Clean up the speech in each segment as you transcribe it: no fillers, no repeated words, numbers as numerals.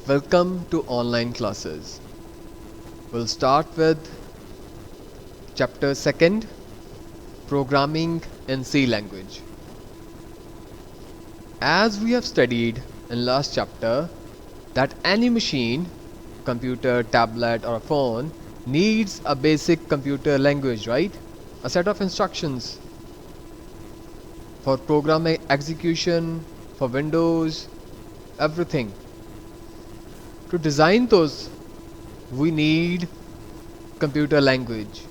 Welcome to online classes. We'll start with chapter 2nd, Programming in C language. As we have studied in last chapter that any machine, computer, tablet or a phone needs a basic computer language, right? A set of instructions for program execution, for Windows, everything. To design those, we need computer language,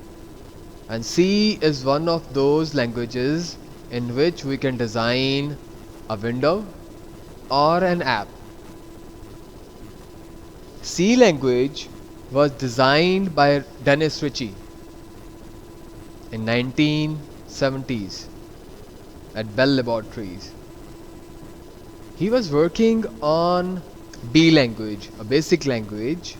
and C is one of those languages in which we can design a window or an app. C language was designed by Dennis Ritchie in 1970s at Bell Laboratories. He was working on B language, a basic language,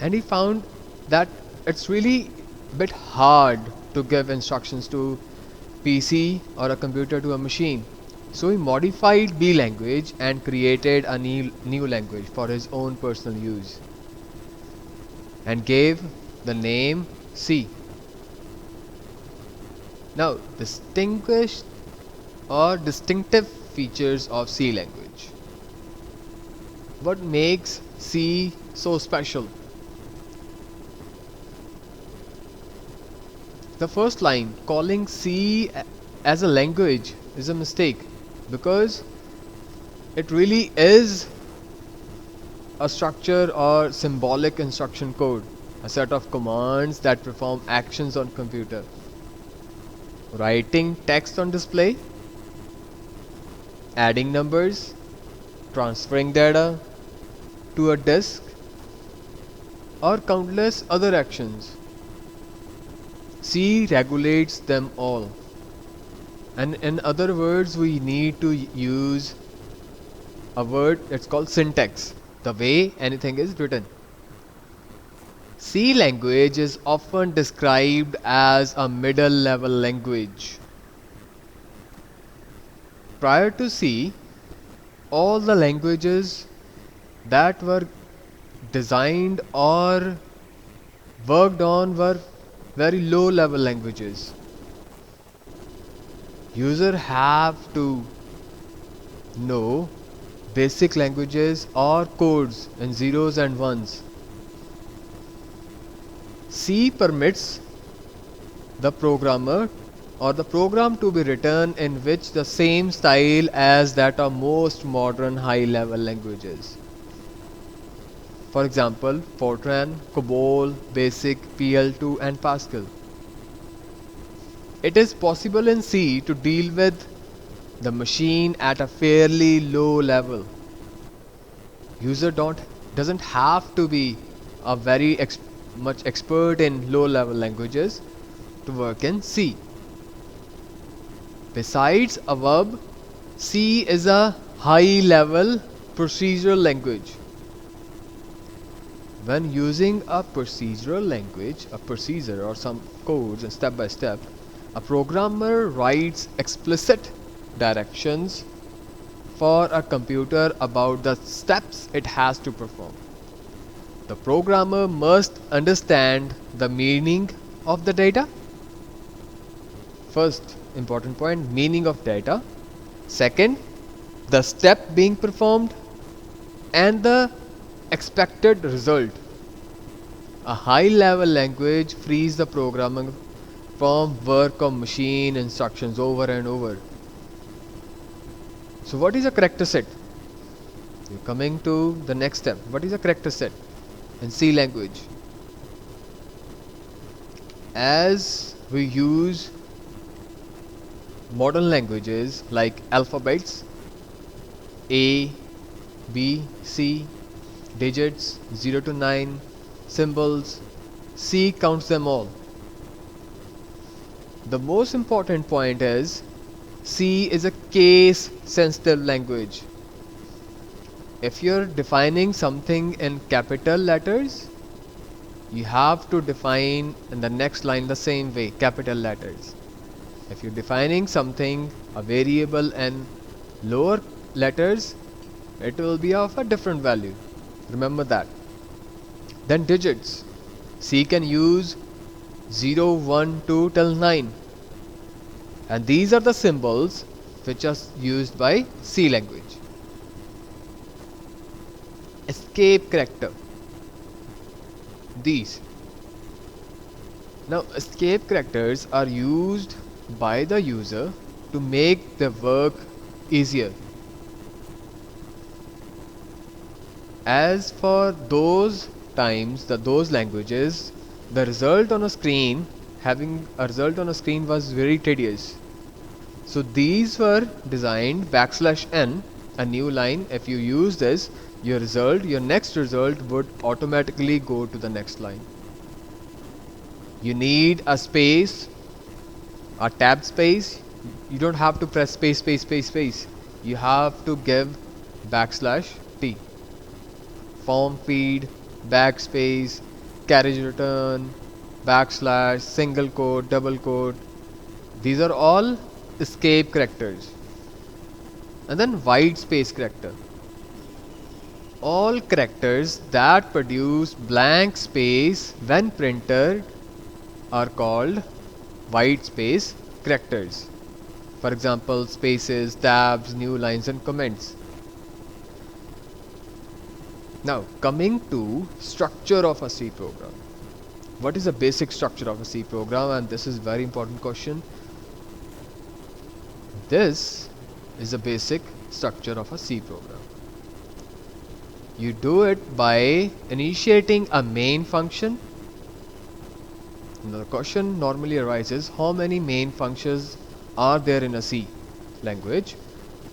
and he found that it's really a bit hard to give instructions to PC or a computer to a machine. So he modified B language and created a new language for his own personal use and gave the name C. Now, distinguished or distinctive features of C language. What makes C so special? The first line, calling C as a language, is a mistake because it really is a structure or symbolic instruction code, a set of commands that perform actions on computer. Writing text on display, adding numbers, transferring data to a disk, or countless other actions. C regulates them all. And in other words, we need to use a word that's called syntax, the way anything is written. C language is often described as a middle level language. Prior to C, all the languages that were designed or worked on were very low level languages. User have to know basic languages or codes in zeros and ones. C permits the programmer or the program to be written in which the same style as that of most modern high level languages. For example, Fortran, COBOL, BASIC, PL2 and Pascal. It is possible in C to deal with the machine at a fairly low level. User doesn't have to be a very much expert in low level languages to work in C. Besides above, C is a high level procedural language. When using a procedural language, a procedure or some codes and step by step, a programmer writes explicit directions for a computer about the steps it has to perform. The programmer must understand the meaning of the data. First important point, meaning of data. Second, the step being performed and the expected result. A high level language frees the programmer from work of machine instructions over and over. So what is a character set? You're coming to the next step. What is a character set in C language? As we use modern languages like alphabets, A, B, C, digits 0 to 9, symbols, C counts them all. The most important point is C is a case sensitive language. If you're defining something in capital letters, you have to define in the next line the same way, capital letters. If you're defining something, a variable in lower letters, it will be of a different value. Remember that. Then digits. C can use 0, 1, 2 till 9. And these are the symbols which are used by C language. Escape character. These. Now escape characters are used by the user to make the work easier. As for those times, those languages, the result on a screen, having a result on a screen was very tedious. So these were designed \n, a new line. If you use this, your next result would automatically go to the next line. You need a space, a tab space. You don't have to press space. You have to give \t. Form feed, backspace, carriage return, \, single quote, double quote. These are all escape characters. And then white space character. All characters that produce blank space when printed are called white space characters. For example, spaces, tabs, new lines and comments. Now coming to structure of a C program. What is the basic structure of a C program? And this is very important question. This is the basic structure of a C program. You do it by initiating a main function. Now the question normally arises, how many main functions are there in a C language?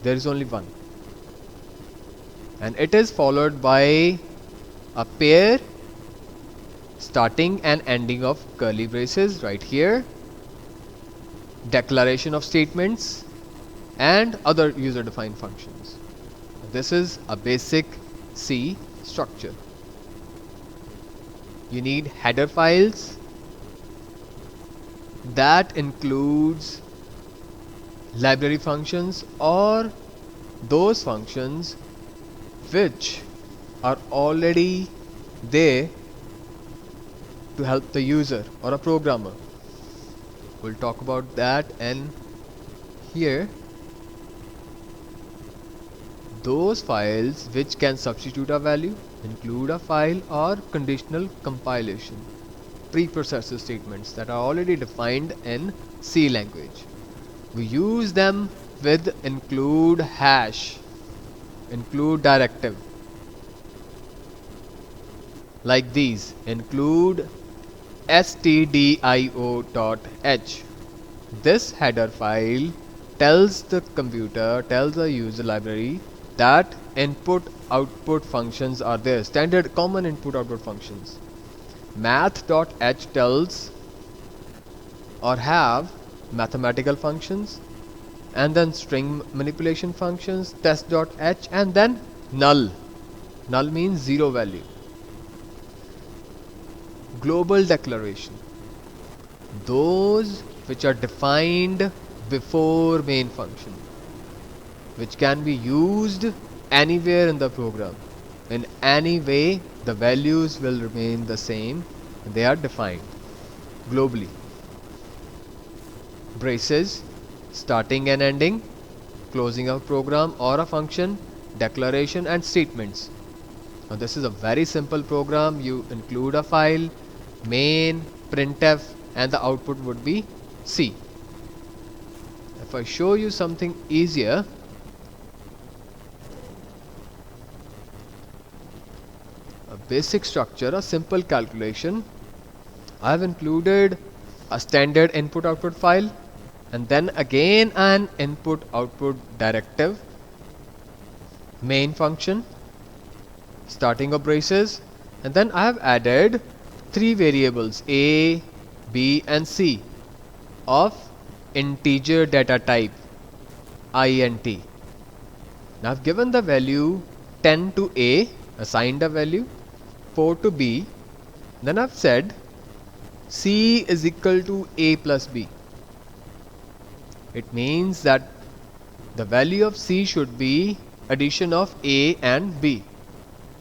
There is only one. And it is followed by a pair starting and ending of curly braces right here, declaration of statements and other user defined functions. This is a basic C structure. You need header files. That includes library functions or those functions which are already there to help the user or a programmer. We'll talk about that. And here, those files which can substitute a value, include a file or conditional compilation, preprocessor statements that are already defined in C language. We use them with include hash, include directive, like these, include stdio.h. This header file tells the user library that input output functions are there, standard common input output functions. Math.h tells or have mathematical functions, and then string manipulation functions, test.h, and then null. Null means zero value. Global declaration, those which are defined before main function, which can be used anywhere in the program. In any way, the values will remain the same. They are defined globally. Braces, starting and ending, closing a program or a function, declaration and statements. Now this is a very simple program. You include a file, main, printf, and the output would be C. If I show you something easier, a basic structure, a simple calculation, I have included a standard input output file and then again an input output directive, main function, starting of braces, and then I have added three variables a, b and c of integer data type int. Now I've given the value 10 to a, assigned a value, 4 to b, then I've said c is equal to a plus b. It means that the value of c should be addition of a and b,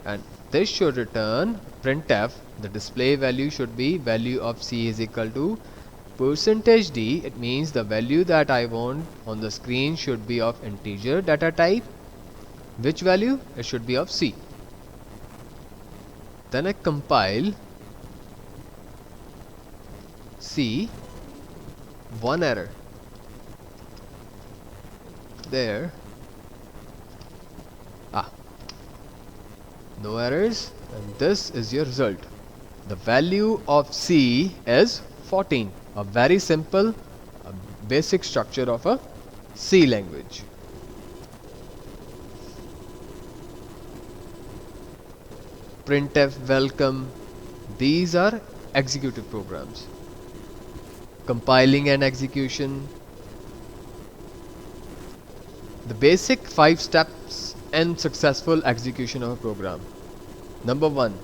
and this should return printf. The display value should be value of C is equal to percentage %d. It means the value that I want on the screen should be of integer data type. Which value? It should be of C. Then I compile. See, one error there. No errors, and this is your result. The value of C is 14. A very simple, basic structure of a C language. Printf, welcome. These are executive programs. Compiling and execution. The basic 5 steps in successful execution of a program. Number 1,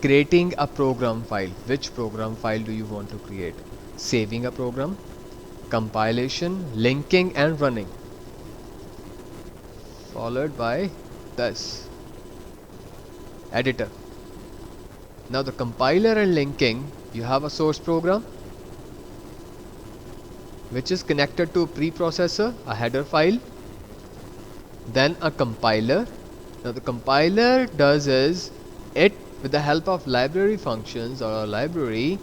creating a program file. Which program file do you want to create? Saving a program, compilation, linking and running, followed by this editor. Now the compiler and linking, you have a source program which is connected to a preprocessor, a header file, then a compiler. Now the compiler does is, it with the help of library functions or a library,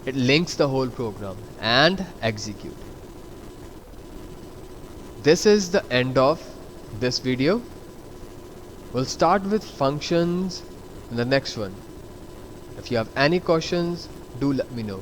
it links the whole program and execute. This is the end of this video. We'll start with functions in the next one. If you have any questions, do let me know.